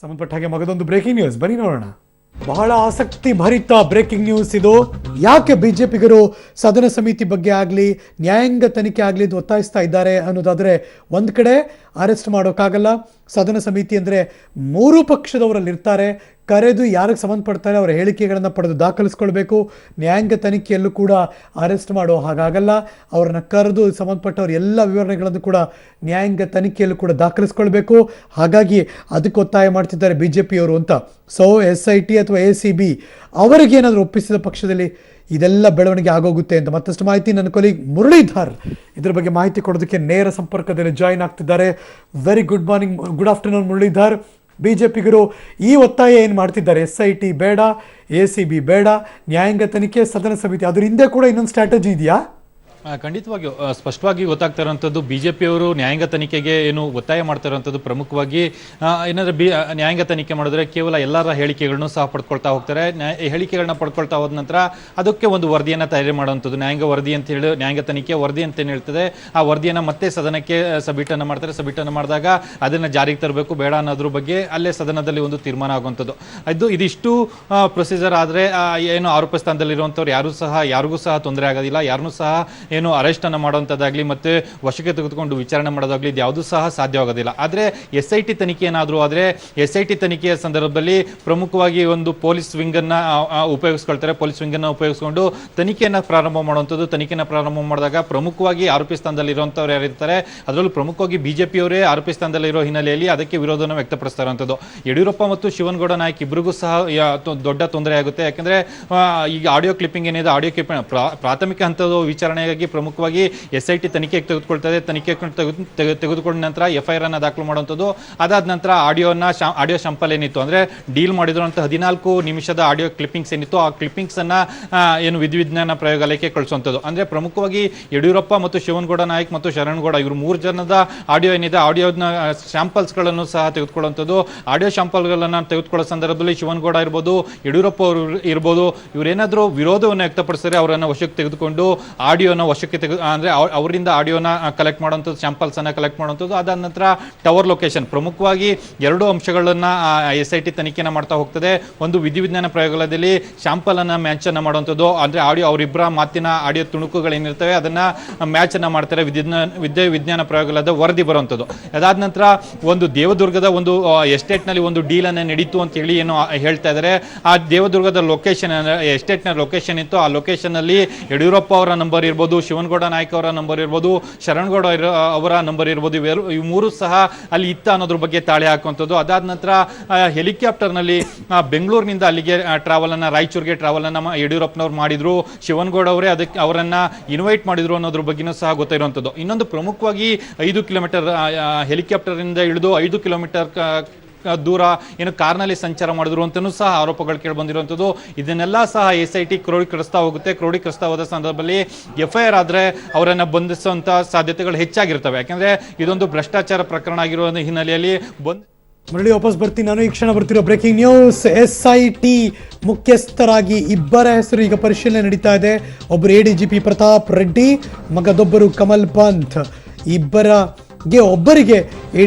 ಸಂಬಂಧಪಟ್ಟ ಹಾಗೆ ಮಗದೊಂದು ಬ್ರೇಕಿಂಗ್ ನ್ಯೂಸ್ ಬನ್ನಿ ನೋಡೋಣ. ಬಹಳ ಆಸಕ್ತಿ ಭರಿತ ಬ್ರೇಕಿಂಗ್ ನ್ಯೂಸ್ ಇದು. ಯಾಕೆ ಬಿಜೆಪಿಗರು ಸದನ ಸಮಿತಿ ಬಗ್ಗೆ ಆಗಲಿ ನ್ಯಾಯಾಂಗ ತನಿಖೆ ಆಗಲಿ ಒತ್ತಾಯಿಸ್ತಾ ಇದ್ದಾರೆ ಅನ್ನೋದಾದರೆ, ಒಂದು ಕಡೆ ಅರೆಸ್ಟ್ ಮಾಡೋಕ್ಕಾಗಲ್ಲ. ಸದನ ಸಮಿತಿ ಅಂದರೆ ಮೂರು ಪಕ್ಷದವರಲ್ಲಿ ಇರ್ತಾರೆ. ಕರೆದು ಯಾರಿಗೆ ಸಂಬಂಧಪಡ್ತಾರೆ ಅವರ ಹೇಳಿಕೆಗಳನ್ನು ಪಡೆದು ದಾಖಲಿಸ್ಕೊಳ್ಬೇಕು. ನ್ಯಾಯಾಂಗ ತನಿಖೆಯಲ್ಲೂ ಕೂಡ ಅರೆಸ್ಟ್ ಮಾಡೋ ಹಾಗಾಗಲ್ಲ. ಅವ್ರನ್ನ ಕರೆದು ಸಂಬಂಧಪಟ್ಟವ್ರ ಎಲ್ಲ ವಿವರಣೆಗಳನ್ನು ಕೂಡ ನ್ಯಾಯಾಂಗ ತನಿಖೆಯಲ್ಲೂ ಕೂಡ ದಾಖಲಿಸ್ಕೊಳ್ಬೇಕು. ಹಾಗಾಗಿ ಅದಕ್ಕೆ ಒತ್ತಾಯ ಮಾಡ್ತಿದ್ದಾರೆ ಬಿ ಜೆ ಪಿಯವರು ಅಂತ. ಸೊ SIT ಅಥವಾ ACB ಅವರಿಗೇನಾದರೂ ಒಪ್ಪಿಸಿದ ಪಕ್ಷದಲ್ಲಿ ಇದೆಲ್ಲ ಬೆಳವಣಿಗೆ ಆಗೋಗುತ್ತೆ ಅಂತ ಮತ್ತಷ್ಟು ಮಾಹಿತಿ ನನ್ನ ಕೊಲೀಗ್ ಮುರಳೀಧರ್ ಇದ್ರ ಬಗ್ಗೆ ಮಾಹಿತಿ ಕೊಡೋದಕ್ಕೆ ನೇರ ಸಂಪರ್ಕದಲ್ಲಿ ಜಾಯಿನ್ ಆಗ್ತಿದ್ದಾರೆ. Very good morning, good afternoon Muralidhar. ಬಿಜೆಪಿಗರು ಈ ಒತ್ತಾಯ ಏನು ಮಾಡ್ತಿದ್ದಾರೆ, SIT ಬೇಡ, ACB ಬೇಡ, ನ್ಯಾಯಾಂಗ ತನಿಖೆ, ಸದನ ಸಮಿತಿ, ಅದ್ರ ಹಿಂದೆ ಕೂಡ ಇನ್ನೊಂದು ಸ್ಟ್ರಾಟಜಿ ಇದೆಯಾ? ಖಂಡಿತವಾಗಿಯೂ ಸ್ಪಷ್ಟವಾಗಿ ಗೊತ್ತಾಗ್ತಾ ಇರುವಂಥದ್ದು ಬಿಜೆಪಿಯವರು ನ್ಯಾಯಾಂಗ ತನಿಖೆಗೆ ಏನು ಒತ್ತಾಯ ಮಾಡ್ತಾ ಇರುವಂಥದ್ದು ಪ್ರಮುಖವಾಗಿ ಏನಾದರೆ ನ್ಯಾಯಾಂಗ ತನಿಖೆ ಮಾಡಿದ್ರೆ ಕೇವಲ ಎಲ್ಲರ ಹೇಳಿಕೆಗಳನ್ನು ಸಹ ಪಡ್ಕೊಳ್ತಾ ಹೋಗ್ತಾರೆ. ಹೇಳಿಕೆಗಳನ್ನ ಪಡ್ಕೊಳ್ತಾ ಹೋದ ನಂತರ ಅದಕ್ಕೆ ಒಂದು ವರದಿಯನ್ನು ತಯಾರಿ ಮಾಡುವಂಥದ್ದು ನ್ಯಾಯಾಂಗ ವರದಿ ಅಂತ ಹೇಳಿ, ನ್ಯಾಯಾಂಗ ತನಿಖೆ ವರದಿ ಅಂತ ಏನು ಹೇಳ್ತದೆ, ಆ ವರದಿಯನ್ನು ಮತ್ತೆ ಸದನಕ್ಕೆ ಸಬ್ಮಿಟನ್ನು ಮಾಡ್ತಾರೆ. ಸಬ್ಮಿಟನ್ನು ಮಾಡಿದಾಗ ಅದನ್ನು ಜಾರಿಗೆ ತರಬೇಕು ಬೇಡ ಅನ್ನೋದ್ರ ಬಗ್ಗೆ ಅಲ್ಲೇ ಸದನದಲ್ಲಿ ಒಂದು ತೀರ್ಮಾನ ಆಗುವಂಥದ್ದು. ಇದಿಷ್ಟು ಪ್ರೊಸೀಜರ್ ಆದರೆ ಏನು ಆರೋಪ ಸ್ಥಾನದಲ್ಲಿರುವಂಥವ್ರು ಯಾರಿಗೂ ಸಹ ತೊಂದರೆ ಆಗೋದಿಲ್ಲ. ಯಾರನ್ನೂ ಸಹ ಏನು ಅರೆಸ್ಟ್ ಅನ್ನು ಮಾಡುವಂಥದ್ದಾಗಲಿ ಮತ್ತೆ ವಶಕ್ಕೆ ತೆಗೆದುಕೊಂಡು ವಿಚಾರಣೆ ಮಾಡೋದಾಗಲಿ ಇದು ಯಾವುದೂ ಸಹ ಸಾಧ್ಯವಾಗೋದಿಲ್ಲ. ಆದರೆ SIT ತನಿಖೆ ಏನಾದರೂ ಆದರೆ SIT ತನಿಖೆಯ ಸಂದರ್ಭದಲ್ಲಿ ಪ್ರಮುಖವಾಗಿ ಒಂದು ಪೊಲೀಸ್ ವಿಂಗನ್ನು ಉಪಯೋಗಿಸ್ಕೊಳ್ತಾರೆ. ಪೊಲೀಸ್ ವಿಂಗನ್ನು ಉಪಯೋಗಿಸ್ಕೊಂಡು ತನಿಖೆಯನ್ನು ಪ್ರಾರಂಭ ಮಾಡುವಂಥದ್ದು. ತನಿಖೆಯನ್ನು ಪ್ರಾರಂಭ ಮಾಡಿದಾಗ ಪ್ರಮುಖವಾಗಿ ಆರೋಪಿ ಸ್ಥಾನದಲ್ಲಿರುವಂಥವ್ರು ಯಾರಿರ್ತಾರೆ, ಅದರಲ್ಲೂ ಪ್ರಮುಖವಾಗಿ ಬಿಜೆಪಿಯವರೇ ಆರೋಪಿ ಸ್ಥಾನದಲ್ಲಿರೋ ಹಿನ್ನೆಲೆಯಲ್ಲಿ ಅದಕ್ಕೆ ವಿರೋಧವನ್ನು ವ್ಯಕ್ತಪಡಿಸ್ತಾ ಇರುವಂಥದ್ದು. ಯಡಿಯೂರಪ್ಪ ಮತ್ತು ಶಿವನಗೌಡ ನಾಯಕ್ ಇಬ್ಬರಿಗೂ ಸಹ ದೊಡ್ಡ ತೊಂದರೆ ಆಗುತ್ತೆ. ಯಾಕಂದರೆ ಈಗ ಆಡಿಯೋ ಕ್ಲಿಪ್ಪಿಂಗ್ ಏನಿದೆ, ಆಡಿಯೋ ಕ್ಲಿಪ್ಪಿಂಗ್ ಪ್ರಾಥಮಿಕ ಹಂತದ ವಿಚಾರಣೆಗಾಗಿ ಪ್ರಮುಖವಾಗಿ SIT ತನಿಖೆಗೆ ತೆಗೆದುಕೊಳ್ತದೆ. ತನಿಖೆ ತೆಗೆದುಕೊಂಡ ನಂತರ FIR ಅನ್ನು ದಾಖಲು ಮಾಡುವಂಥದ್ದು. ಅದಾದ ನಂತರ ಆಡಿಯೋ ಶಾಂಪಲ್ ಏನಿತ್ತು ಅಂದರೆ ಡೀಲ್ ಮಾಡಿರುವಂಥ 14 ನಿಮಿಷದ ಆಡಿಯೋ ಕ್ಲಿಪ್ಪಿಂಗ್ಸ್ ಏನಿತ್ತು, ಆ ಕ್ಲಿಪ್ಪಿಂಗ್ಸ್ ಅನ್ನ ಏನು ವಿಧಿವಿಜ್ಞಾನ ಪ್ರಯೋಗಾಲಯಕ್ಕೆ ಕಳಿಸುವಂಥದ್ದು. ಅಂದರೆ ಪ್ರಮುಖವಾಗಿ ಯಡಿಯೂರಪ್ಪ ಮತ್ತು ಶಿವನಗೌಡ ನಾಯಕ್ ಮತ್ತು ಶರಣಗೌಡ ಇವರು 3 ಜನದ ಆಡಿಯೋ ಏನಿದೆ, ಆಡಿಯೋನ ಶಾಂಪಲ್ಸ್ಗಳನ್ನು ಸಹ ತೆಗೆದುಕೊಳ್ಳುವಂಥದ್ದು. ಆಡಿಯೋ ಶಾಂಪಲ್ಗಳನ್ನು ತೆಗೆದುಕೊಳ್ಳೋ ಸಂದರ್ಭದಲ್ಲಿ ಶಿವನಗೌಡ ಇರ್ಬೋದು, ಯಡಿಯೂರಪ್ಪ ಅವರು ಇರ್ಬೋದು, ಇವರೇನಾದರೂ ವಿರೋಧವನ್ನು ವ್ಯಕ್ತಪಡಿಸಿದರೆ ಅವರನ್ನು ವಶಕ್ಕೆ ತೆಗೆದುಕೊಂಡು ಆಡಿಯೋನ ವಶಕ್ಕೆ ಅಂದರೆ ಅವರಿಂದ ಆಡಿಯೋನ ಕಲೆಕ್ಟ್ ಮಾಡುವಂಥದ್ದು, ಸ್ಯಾಂಪಲ್ಸನ್ನು ಕಲೆಕ್ಟ್ ಮಾಡುವಂಥದ್ದು. ಅದಾದ ನಂತರ ಟವರ್ ಲೊಕೇಶನ್, ಪ್ರಮುಖವಾಗಿ 2 ಅಂಶಗಳನ್ನು SIT ತನಿಖೆನ ಮಾಡ್ತಾ ಹೋಗ್ತದೆ. ಒಂದು ವಿಧಿವಿಜ್ಞಾನ ಪ್ರಯೋಗಾಲಯದಲ್ಲಿ ಶಾಂಪಲನ್ನು ಮ್ಯಾಚನ್ನು ಮಾಡುವಂಥದ್ದು, ಅಂದರೆ ಆಡಿಯೋ ಅವರಿಬ್ಬರ ಮಾತಿನ ಆಡಿಯೋ ತುಣುಕುಗಳೇನಿರ್ತವೆ ಅದನ್ನು ಮ್ಯಾಚನ್ನು ಮಾಡ್ತಾರೆ. ವಿಜ್ಞಾನ ಪ್ರಯೋಗಾಲಯದ ವರದಿ ಬರುವಂಥದ್ದು. ಅದಾದ ನಂತರ ಒಂದು ದೇವದುರ್ಗದ ಒಂದು ಎಸ್ಟೇಟ್ನಲ್ಲಿ ಒಂದು ಡೀಲನ್ನು ನಡೀತು ಅಂತ ಹೇಳಿ ಏನು ಹೇಳ್ತಾ ಇದ್ದಾರೆ. ಆ ದೇವದುರ್ಗದ ಲೊಕೇಶನ್, ಎಸ್ಟೇಟ್ನ ಲೊಕೇಶನ್ ಇತ್ತು, ಆ ಲೊಕೇಶನ್ನಲ್ಲಿ ಯಡಿಯೂರಪ್ಪ ಅವರ ನಂಬರ್ ಇರ್ಬೋದು, ಶಿವನಗೌಡ ನಾಯಕ್ ಅವರ ನಂಬರ್ ಇರ್ಬೋದು, ಶರಣಗೌಡ ಅವರ ನಂಬರ್ ಇರ್ಬೋದು, ಇವು 3 ಸಹ ಅಲ್ಲಿ ಇತ್ತ ಅನ್ನೋದ್ರ ಬಗ್ಗೆ ತಾಳೆ ಹಾಕುವಂಥದ್ದು. ಅದಾದ ನಂತರ ಹೆಲಿಕಾಪ್ಟರ್ನಲ್ಲಿ ಬೆಂಗಳೂರಿನಿಂದ ಅಲ್ಲಿಗೆ ಟ್ರಾವೆಲನ್ನು, ರಾಯಚೂರಿಗೆ ಟ್ರಾವೆಲನ್ನು ಯಡಿಯೂರಪ್ಪನವ್ರು ಮಾಡಿದ್ರು. ಶಿವನಗೌಡ ಅವರೇ ಅದಕ್ಕೆ ಅವರನ್ನು ಇನ್ವೈಟ್ ಮಾಡಿದ್ರು ಅನ್ನೋದ್ರ ಬಗ್ಗೆನೂ ಸಹ ಗೊತ್ತಿರುವಂಥದ್ದು. ಇನ್ನೊಂದು ಪ್ರಮುಖವಾಗಿ 5 ಕಿಲೋಮೀಟರ್ ಹೆಲಿಕಾಪ್ಟರ್ನಿಂದ ಇಳಿದು 5 ಕಿಲೋಮೀಟರ್ ದೂರ ಏನು ಕಾರ್ನಲ್ಲಿ ಸಂಚಾರ ಮಾಡಿದ್ರು ಅಂತಲೂ ಸಹ ಆರೋಪಗಳು ಕೇಳಿ ಬಂದಿರುವಂಥದ್ದು. ಇದನ್ನೆಲ್ಲ ಸಹ SIT ಕ್ರೋಢೀಕರಿಸ್ತಾ ಹೋಗುತ್ತೆ. ಕ್ರೋಢೀಕರಿಸ್ತಾ ಹೋದ ಸಂದರ್ಭದಲ್ಲಿ FIR ಆದರೆ ಅವರನ್ನು ಬಂಧಿಸುವಂಥ ಸಾಧ್ಯತೆಗಳು ಹೆಚ್ಚಾಗಿರ್ತವೆ. ಯಾಕೆಂದರೆ ಇದೊಂದು ಭ್ರಷ್ಟಾಚಾರ ಪ್ರಕರಣ ಆಗಿರುವ ಹಿನ್ನೆಲೆಯಲ್ಲಿ ಮುರಳಿ ವಾಪಸ್ ಬರ್ತೀನಿ ನಾನು. ಈ ಕ್ಷಣ ಬರ್ತಿರೋ ಬ್ರೇಕಿಂಗ್ ನ್ಯೂಸ್, SIT ಮುಖ್ಯಸ್ಥರಾಗಿ ಇಬ್ಬರ ಹೆಸರು ಈಗ ಪರಿಶೀಲನೆ ನಡೀತಾ ಇದೆ. ಒಬ್ಬರು ADGP ಪ್ರತಾಪ್ ರೆಡ್ಡಿ, ಮಗದೊಬ್ಬರು ಕಮಲ್ ಪಂತ್. ಒಬ್ಬರಿಗೆ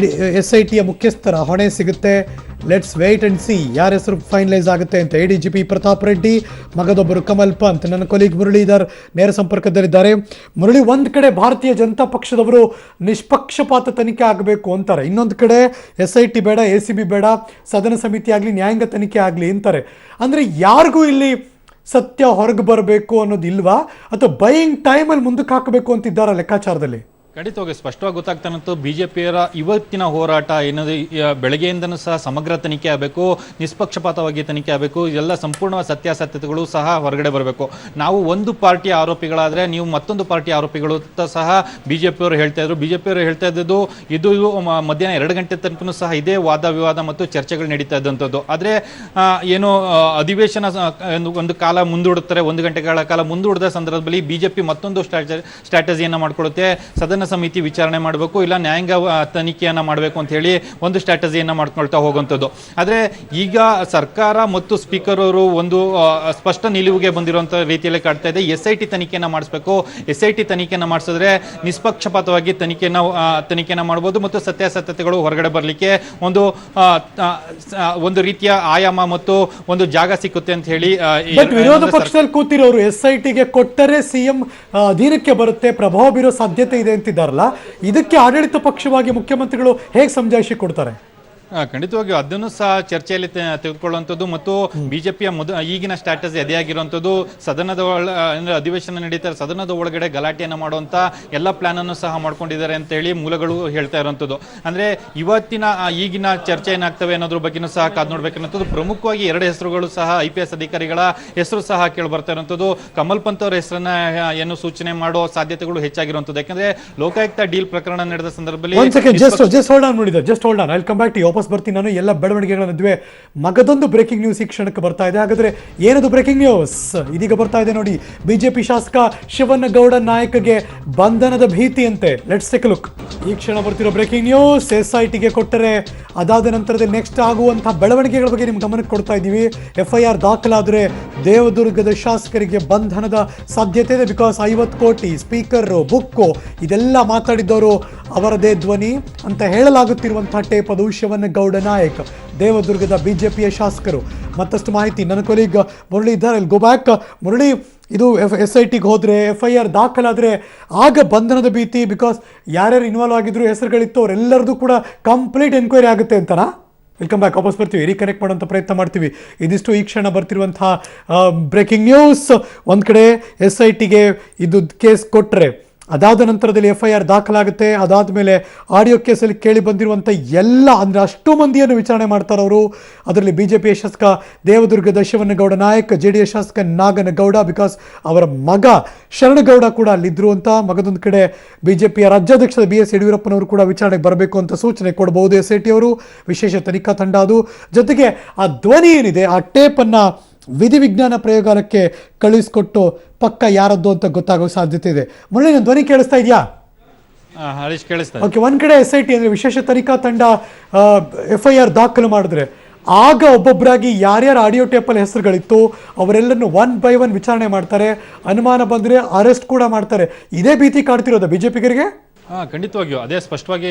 SITಯ ಮುಖ್ಯಸ್ಥರ ಹೊಣೆ ಸಿಗುತ್ತೆ. ಲೆಟ್ಸ್ ವೇಟ್ ಅಂಡ್ ಸಿ ಯಾರ ಹೆಸರು ಫೈನಲೈಸ್ ಆಗುತ್ತೆ ಅಂತ. ADGP ಪ್ರತಾಪ್ ರೆಡ್ಡಿ, ಮಗದೊಬ್ಬರು ಕಮಲ್ ಪಂತ್. ನನ್ನ ಕೊಲೀಗ್ ಮುರಳೀಧರ್ ನೇರ ಸಂಪರ್ಕದಲ್ಲಿದ್ದಾರೆ. ಮುರಳಿ, ಒಂದು ಕಡೆ ಭಾರತೀಯ ಜನತಾ ಪಕ್ಷದವರು ನಿಷ್ಪಕ್ಷಪಾತ ತನಿಖೆ ಆಗಬೇಕು ಅಂತಾರೆ, ಇನ್ನೊಂದು ಕಡೆ SIT ಬೇಡ, ACB ಬೇಡ, ಸದನ ಸಮಿತಿ ಆಗಲಿ ನ್ಯಾಯಾಂಗ ತನಿಖೆ ಆಗಲಿ ಅಂತಾರೆ. ಅಂದರೆ ಯಾರಿಗೂ ಇಲ್ಲಿ ಸತ್ಯ ಹೊರಗೆ ಬರಬೇಕು ಅನ್ನೋದು ಇಲ್ವಾ, ಅಥವಾ ಬೈಯಿಂಗ್ ಟೈಮಲ್ಲಿ ಮುಂದಕ್ಕೆ ಹಾಕಬೇಕು ಅಂತಿದ್ದಾರ ಲೆಕ್ಕಾಚಾರದಲ್ಲಿ? ಖಂಡಿತವಾಗಿ ಸ್ಪಷ್ಟವಾಗಿ ಗೊತ್ತಾಗ್ತಾನಂತೂ ಬಿಜೆಪಿಯರ ಇವತ್ತಿನ ಹೋರಾಟ ಏನದು, ಬೆಳಗ್ಗೆಯಿಂದನೂ ಸಹ ಸಮಗ್ರ ತನಿಖೆ ಆಗಬೇಕು, ನಿಷ್ಪಕ್ಷಪಾತವಾಗಿ ತನಿಖೆ ಆಗಬೇಕು, ಇದೆಲ್ಲ ಸಂಪೂರ್ಣ ಸತ್ಯಾಸತ್ಯತೆಗಳು ಸಹ ಹೊರಗಡೆ ಬರಬೇಕು. ನಾವು ಒಂದು ಪಾರ್ಟಿಯ ಆರೋಪಿಗಳಾದರೆ ನೀವು ಮತ್ತೊಂದು ಪಾರ್ಟಿಯ ಆರೋಪಿಗಳು ಅಂತ ಸಹ ಬಿಜೆಪಿಯವರು ಹೇಳ್ತಾ ಇದ್ರು. ಬಿಜೆಪಿಯವರು ಹೇಳ್ತಾ ಇದ್ದದ್ದು ಇದು ಮಧ್ಯಾಹ್ನ 2 ಗಂಟೆ ತನಕ ಸಹ ಇದೇ ವಾದ ವಿವಾದ ಮತ್ತು ಚರ್ಚೆಗಳು ನಡೀತಾ ಇದ್ದಂಥದ್ದು. ಆದರೆ ಏನು ಅಧಿವೇಶನ ಒಂದು ಕಾಲ ಮುಂದೂಡುತ್ತಾರೆ, 1 ಗಂಟೆಗಳ ಕಾಲ ಮುಂದೂಡಿದ ಸಂದರ್ಭದಲ್ಲಿ ಬಿಜೆಪಿ ಮತ್ತೊಂದು ಸ್ಟ್ರಾಟಜಿಯನ್ನು ಮಾಡಿಕೊಳ್ಳುತ್ತೆ. ಸದನ ಸಮಿತಿ ವಿಚಾರಣೆ ಮಾಡಬೇಕು, ಇಲ್ಲ ನ್ಯಾಯಾಂಗ ತನಿಖೆಯನ್ನ ಮಾಡಬೇಕು ಅಂತ ಹೇಳಿ ಒಂದು ಸ್ಟ್ರಾಟಜಿಯನ್ನ ಮಾಡ್ಕೊಳ್ತಾ ಹೋಗುವಂಥದ್ದು. ಆದ್ರೆ ಈಗ ಸರ್ಕಾರ ಮತ್ತು ಸ್ಪೀಕರ್ ಅವರು ಒಂದು ಸ್ಪಷ್ಟ ನಿಲುವಿಗೆ ಬಂದಿರುವಂತ ರೀತಿಯಲ್ಲಿ ಕಾಡ್ತಾ ಇದೆ. SIT ತನಿಖೆಯನ್ನ ಮಾಡಿಸಬೇಕು, SIT ತನಿಖೆಯನ್ನ ಮಾಡಿಸಿದ್ರೆ ನಿಷ್ಪಕ್ಷಪಾತವಾಗಿ ತನಿಖೆಯನ್ನ ಮಾಡಬಹುದು ಮತ್ತು ಸತ್ಯಾಸತ್ಯತೆಗಳು ಹೊರಗಡೆ ಬರಲಿಕ್ಕೆ ಒಂದು ರೀತಿಯ ಆಯಾಮ ಮತ್ತು ಒಂದು ಜಾಗ ಸಿಕ್ಕುತ್ತೆ ಅಂತ ಹೇಳಿ ವಿರೋಧ ಪಕ್ಷದಲ್ಲಿ ಕೂತಿರೋರು SITಗೆ ಕೊಟ್ಟರೆ ಸಿಎಂ ಅಧೀನಕ್ಕೆ ಬರುತ್ತೆ, ಪ್ರಭಾವ ಬೀರೋ ಸಾಧ್ಯತೆ ಇದೆ ಅಂತಿದ್ದಾರಲ್ಲ, ಇದಕ್ಕೆ ಆಡಳಿತ ಪಕ್ಷವಾಗಿ ಮುಖ್ಯಮಂತ್ರಿಗಳು ಹೇಗೆ ಸಮಜಾಯಿಷಿ ಕೊಡ್ತಾರೆ? ಖಂಡಿತವಾಗಿಯೂ ಅದನ್ನು ಸಹ ಚರ್ಚೆಯಲ್ಲಿ ತೆಗೆದುಕೊಳ್ಳುವಂಥದ್ದು ಮತ್ತು ಬಿಜೆಪಿಯ ಈಗಿನ ಸ್ಟ್ರಾಟಜಿ ಅದೇ ಆಗಿರುವಂಥದ್ದು. ಸದನದ ಅಧಿವೇಶನ ನಡೀತಾರೆ, ಸದನದ ಒಳಗಡೆ ಗಲಾಟೆಯನ್ನು ಮಾಡುವಂತ ಎಲ್ಲ ಪ್ಲಾನ್ ಅನ್ನು ಸಹ ಮಾಡ್ಕೊಂಡಿದ್ದಾರೆ ಅಂತ ಹೇಳಿ ಮೂಲಗಳು ಹೇಳ್ತಾ ಇರುವಂಥದ್ದು. ಅಂದ್ರೆ ಇವತ್ತಿನ ಈಗಿನ ಚರ್ಚೆ ಏನಾಗ್ತವೆ ಅನ್ನೋದ್ರ ಬಗ್ಗೆನೂ ಸಹ ಕಾದು ನೋಡ್ಬೇಕನ್ನೋದು. ಪ್ರಮುಖವಾಗಿ 2 ಹೆಸರುಗಳು ಸಹ IPS ಅಧಿಕಾರಿಗಳ ಹೆಸರು ಸಹ ಕೇಳಿ ಬರ್ತಾ ಇರುವಂಥದ್ದು. ಕಮಲ್ ಪಂತ್ ಅವರ ಹೆಸರನ್ನ ಏನು ಸೂಚನೆ ಮಾಡೋ ಸಾಧ್ಯತೆಗಳು ಹೆಚ್ಚಾಗಿರುವಂಥದ್ದು. ಯಾಕಂದ್ರೆ ಲೋಕಾಯುಕ್ತ ಡೀಲ್ ಪ್ರಕರಣ ನಡೆದ ಸಂದರ್ಭದಲ್ಲಿ ಬರ್ತೀನಿ ನಾನು. ಎಲ್ಲ ಬೆಳವಣಿಗೆಗಳ ನಡುವೆ ಮಗದೊಂದು ಬ್ರೇಕಿಂಗ್ ನ್ಯೂಸ್ ಈ ಕ್ಷಣಕ್ಕೆ ಬರ್ತಾ ಇದೆ. ಹಾಗಾದ್ರೆ ಏನದು ಬ್ರೇಕಿಂಗ್ ನ್ಯೂಸ್? ಇದೀಗ ಬರ್ತಾ ಇದೆ ನೋಡಿ. ಬಿಜೆಪಿ ಶಾಸಕ ಶಿವನಗೌಡ ನಾಯಕಗೆ ಬಂಧನದ ಭೀತಿ ಅಂತೆ. Let's take a look. ಈ ಕ್ಷಣ ಬರ್ತಿರೋ ಬ್ರೇಕಿಂಗ್ ನ್ಯೂಸ್. SITಗೆ ಕೊಟ್ಟರೆ ಅದಾದ ನಂತರದಲ್ಲಿ ನೆಕ್ಸ್ಟ್ ಆಗುವಂತಹ ಬೆಳವಣಿಗೆಗಳ ಬಗ್ಗೆ ನಿಮ್ಗೆ ಗಮನಕ್ಕೆ ಕೊಡ್ತಾ ಇದ್ದೀವಿ. FIR ದಾಖಲಾದರೆ ದೇವದುರ್ಗದ ಶಾಸಕರಿಗೆ ಬಂಧನದ ಸಾಧ್ಯತೆ ಇದೆ. ಬಿಕಾಸ್ 50 ಕೋಟಿ ಸ್ಪೀಕರ್ ಬುಕ್ಕು ಇದೆಲ್ಲ ಮಾತಾಡಿದ್ದವರು ಅವರದೇ ಧ್ವನಿ ಅಂತ ಹೇಳಲಾಗುತ್ತಿರುವಂತಹ ಟೇಪ್ ಅದು. ಶಿವನಗೌಡ ನಾಯಕ್ ದೇವದುರ್ಗದ ಬಿಜೆಪಿಯ ಶಾಸಕರು. ಮತ್ತಷ್ಟು ಮಾಹಿತಿ ನನ್ನ ಕೊಲೀಗ್ ಮುರಳಿ ಇದ್ದಾರೆ. Go back Murali. ಇದು SITಗೆ ಹೋದರೆ FIR ದಾಖಲಾದರೆ ಆಗ ಬಂಧನದ ಭೀತಿ. ಬಿಕಾಸ್ ಯಾರ್ಯಾರು ಇನ್ವಾಲ್ವ್ ಆಗಿದ್ರು, ಹೆಸರುಗಳಿತ್ತು, ಅವರೆಲ್ಲರದು ಕೂಡ ಕಂಪ್ಲೀಟ್ ಎನ್ಕ್ವೈರಿ ಆಗುತ್ತೆ ಅಂತನಾ? Welcome back. ವಾಪಸ್ ಬರ್ತೀವಿ, ರೀಕನೆಕ್ಟ್ ಮಾಡುವಂಥ ಪ್ರಯತ್ನ ಮಾಡ್ತೀವಿ. ಇದಿಷ್ಟು ಈ ಕ್ಷಣ ಬರ್ತಿರುವಂತಹ ಬ್ರೇಕಿಂಗ್ ನ್ಯೂಸ್. ಒಂದು ಕಡೆ SITಗೆ ಇದು ಕೇಸ್ ಕೊಟ್ಟರೆ ಅದಾದ ನಂತರದಲ್ಲಿ FIR ದಾಖಲಾಗುತ್ತೆ. ಅದಾದ ಮೇಲೆ ಆಡಿಯೋ ಕೇಸಲ್ಲಿ ಕೇಳಿ ಬಂದಿರುವಂಥ ಎಲ್ಲ ಅಂದರೆ ಅಷ್ಟು ಮಂದಿಯನ್ನು ವಿಚಾರಣೆ ಮಾಡ್ತಾರೆ ಅವರು. ಅದರಲ್ಲಿ BJP ಶಾಸಕ ದೇವದುರ್ಗದ ಶಿವನಗೌಡ ನಾಯಕ್, JDS ಶಾಸಕ ನಾಗನಗೌಡ, ಬಿಕಾಸ್ ಅವರ ಮಗ ಶರಣಗೌಡ ಕೂಡ ಅಲ್ಲಿದ್ದರು ಅಂತ. ಮಗದೊಂದು ಕಡೆ BJPಯ ರಾಜ್ಯಾಧ್ಯಕ್ಷ BS ಯಡಿಯೂರಪ್ಪನವರು ಕೂಡ ವಿಚಾರಣೆಗೆ ಬರಬೇಕು ಅಂತ ಸೂಚನೆ ಕೊಡಬಹುದು SIT ಅವರು. ವಿಶೇಷ ತನಿಖಾ ತಂಡ ಅದು. ಜೊತೆಗೆ ಆ ಧ್ವನಿ ಏನಿದೆ, ಆ ಟೇಪನ್ನು ವಿಧಿವಿಜ್ಞಾನ ಪ್ರಯೋಗಾಲಯಕ್ಕೆ ಕಳಿಸ್ಕೊಟ್ಟು ಪಕ್ಕ ಯಾರದ್ದು ಅಂತ ಗೊತ್ತಾಗೋ ಸಾಧ್ಯತೆ ಇದೆ. ಮುರಳಿ, ನನ್ನ ಧ್ವನಿ ಕೇಳಿಸ್ತಾ ಇದೆಯಾ? ಓಕೆ. ಒಂದ್ ಕಡೆ SIT ಅಂದ್ರೆ ವಿಶೇಷ ತನಿಖಾ ತಂಡ FIR ದಾಖಲು ಮಾಡಿದ್ರೆ ಆಗ ಒಬ್ಬೊಬ್ಬರಾಗಿ ಯಾರ್ಯಾರು ಆಡಿಯೋ ಟೇಪಲ್ಲಿ ಹೆಸರುಗಳಿತ್ತು ಅವರೆಲ್ಲರನ್ನು 1 by 1 ವಿಚಾರಣೆ ಮಾಡ್ತಾರೆ. ಅನುಮಾನ ಬಂದರೆ ಅರೆಸ್ಟ್ ಕೂಡ ಮಾಡ್ತಾರೆ. ಇದೇ ಭೀತಿ ಕಾಡ್ತಿರೋದು ಬಿಜೆಪಿಗರಿಗೆ? ಖಂಡಿತವಾಗಿಯೂ ಅದೇ ಸ್ಪಷ್ಟವಾಗಿ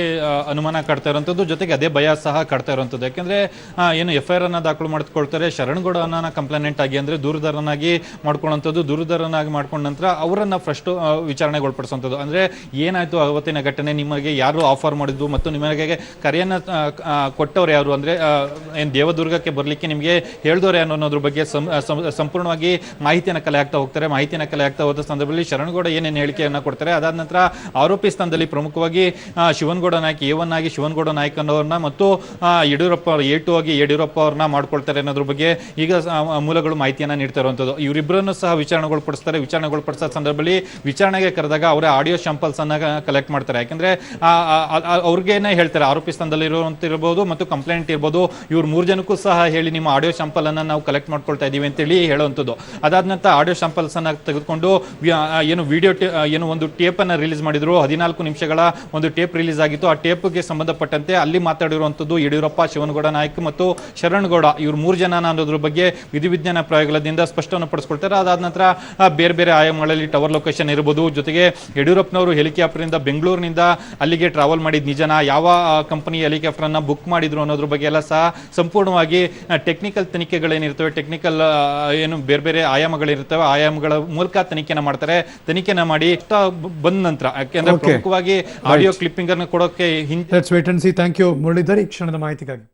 ಅನುಮಾನ ಕಾಡ್ತಾ ಇರುವಂಥದ್ದು. ಜೊತೆಗೆ ಅದೇ ಭಯ ಸಹ ಕಾಡ್ತಾ ಇರುವಂಥದ್ದು. ಯಾಕೆಂದರೆ ಏನು FIR ಅನ್ನು ದಾಖಲು ಮಾಡ್ಕೊಳ್ತಾರೆ. ಶರಣಗೌಡನ ಕಂಪ್ಲೇಂಟ್ ಆಗಿ ಅಂದರೆ ದೂರುದಾರನಾಗಿ ಮಾಡ್ಕೊಳ್ಳೋಂಥದ್ದು. ದೂರುದಾರನಾಗಿ ಮಾಡ್ಕೊಂಡ ನಂತರ ಅವರನ್ನು ಫಸ್ಟು ವಿಚಾರಣೆಗೊಳಪಡಿಸುವಂಥದ್ದು. ಅಂದರೆ ಏನಾಯಿತು ಅವತ್ತಿನ ಘಟನೆ, ನಿಮಗೆ ಯಾರು ಆಫರ್ ಮಾಡಿದ್ದು ಮತ್ತು ನಿಮಗೆ ಕರೆಯನ್ನು ಕೊಟ್ಟವ್ರು ಯಾರು, ಅಂದರೆ ಏನು ದೇವದುರ್ಗಕ್ಕೆ ಬರಲಿಕ್ಕೆ ನಿಮಗೆ ಹೇಳಿದವ್ರು ಏನು ಅನ್ನೋದ್ರ ಬಗ್ಗೆ ಸಂಪೂರ್ಣವಾಗಿ ಮಾಹಿತಿಯನ್ನು ಕಲೆ ಆಗ್ತಾ ಹೋಗ್ತಾರೆ. ಮಾಹಿತಿಯನ್ನು ಕಲೆ ಆಗ್ತಾ ಹೋದ ಸಂದರ್ಭದಲ್ಲಿ ಶರಣಗೌಡ ಏನೇನು ಹೇಳಿಕೆಯನ್ನು ಕೊಡ್ತಾರೆ. ಅದಾದ ನಂತರ ಆರೋಪಿ ಸ್ಥಾನದಲ್ಲಿ ಪ್ರಮುಖವಾಗಿ ಶಿವನಗೌಡ ನಾಯಕ್ A1 ಆಗಿ ಶಿವನಗೌಡ ನಾಯಕ್ ಅನ್ನೋರನ್ನ ಮತ್ತು ಯಡಿಯೂರಪ್ಪ A2 ಆಗಿ ಯಡಿಯೂರಪ್ಪ ಅವ್ರನ್ನ ಮಾಡ್ಕೊಳ್ತಾರೆ ಅನ್ನೋದ್ರ ಬಗ್ಗೆ ಈಗ ಮೂಲಗಳು ಮಾಹಿತಿಯನ್ನ ನೀಡ್ತಾ ಇರುವಂಥದ್ದು. ಇವರಿಬ್ಬರನ್ನು ಸಹ ವಿಚಾರಣೆಗೊಳಪಡಿಸ್ತಾರೆ. ವಿಚಾರಣೆಗೊಳಪಡಿಸೋ ಸಂದರ್ಭದಲ್ಲಿ ವಿಚಾರಣೆಗೆ ಕರೆದಾಗ ಅವರೇ ಆಡಿಯೋ ಶಾಂಪಲ್ಸ್ ಅನ್ನ ಕಲೆಕ್ಟ್ ಮಾಡ್ತಾರೆ. ಯಾಕಂದ್ರೆ ಅವ್ರಿಗೇನೆ ಹೇಳ್ತಾರೆ, ಆರೋಪಿ ಸ್ಥಾನದಲ್ಲಿ ಇರುವಂತಿರ್ಬೋದು ಮತ್ತು ಕಂಪ್ಲೇಂಟ್ ಇರ್ಬೋದು, ಇವ್ರು 3 ಜನಕ್ಕೂ ಸಹ ಹೇಳಿ ನಿಮ್ಮ ಆಡಿಯೋ ಶಾಂಪಲ್ ಅನ್ನ ನಾವು ಕಲೆಕ್ಟ್ ಮಾಡ್ಕೊಳ್ತಾ ಇದೀವಿ ಅಂತೇಳಿ ಹೇಳುವಂಥದ್ದು. ಅದಾದ ನಂತರ ಆಡಿಯೋ ಶಾಂಪಲ್ಸ್ ಅನ್ನ ತೆಗೆದುಕೊಂಡು ಏನು ವಿಡಿಯೋ ಏನು ಒಂದು ಟೇಪ್ ಅನ್ನ ರಿಲೀಸ್ ಮಾಡಿದ್ರು. 14 ನಿಮಿಷಗಳ ಒಂದು ಟೇಪ್ ರಿಲೀಸ್ ಆಗಿತ್ತು. ಆ ಟೇಪ್ಗೆ ಸಂಬಂಧಪಟ್ಟಂತೆ ಅಲ್ಲಿ ಮಾತಾಡಿರುವಂಥದ್ದು ಯಡಿಯೂರಪ್ಪ, ಶಿವನಗೌಡ ನಾಯಕ್ ಮತ್ತು ಶರಣಗೌಡ ಇವ್ರು 3 ಜನ ಅನ್ನೋದ್ರ ಬಗ್ಗೆ ವಿಧಿವಿಜ್ಞಾನ ಪ್ರಯೋಗದಿಂದ ಸ್ಪಷ್ಟವನ್ನು ಪಡಿಸ್ಕೊಳ್ತಾರೆ. ಅದಾದ ನಂತರ ಬೇರೆ ಬೇರೆ ಆಯಾಮಗಳಲ್ಲಿ ಟವರ್ ಲೊಕೇಶನ್ ಇರ್ಬೋದು. ಜೊತೆಗೆ ಯಡಿಯೂರಪ್ಪನವರು ಹೆಲಿಕಾಪ್ಟರಿಂದ ಬೆಂಗಳೂರಿನಿಂದ ಅಲ್ಲಿಗೆ ಟ್ರಾವೆಲ್ ಮಾಡಿದ ನಿಜನ, ಯಾವ ಕಂಪನಿ ಹೆಲಿಕಾಪ್ಟರ್ ಅನ್ನ ಬುಕ್ ಮಾಡಿದ್ರು ಅನ್ನೋದ್ರ ಬಗ್ಗೆ ಎಲ್ಲ ಸಹ ಸಂಪೂರ್ಣವಾಗಿ ಟೆಕ್ನಿಕಲ್ ತನಿಖೆಗಳೇನಿರ್ತವೆ, ಟೆಕ್ನಿಕಲ್ ಏನು ಬೇರೆ ಬೇರೆ ಆಯಾಮಗಳಿರ್ತವೆ, ಆಯಾಮಗಳ ಮೂಲಕ ತನಿಖೆನ ಮಾಡ್ತಾರೆ. ತನಿಖೆನ ಮಾಡಿ ಬಂದ ನಂತರ ಯಾಕೆಂದ್ರೆ ಪ್ರಮುಖವಾಗಿ ಆಡಿಯೋ ಕ್ಲಿಪ್ಪಿಂಗ್ ಅನ್ನು ಕೊಡೋಕೆ let's wait and see. Thank you Muralidhar ಈ ಕ್ಷಣದ ಮಾಹಿತಿಗಾಗಿ.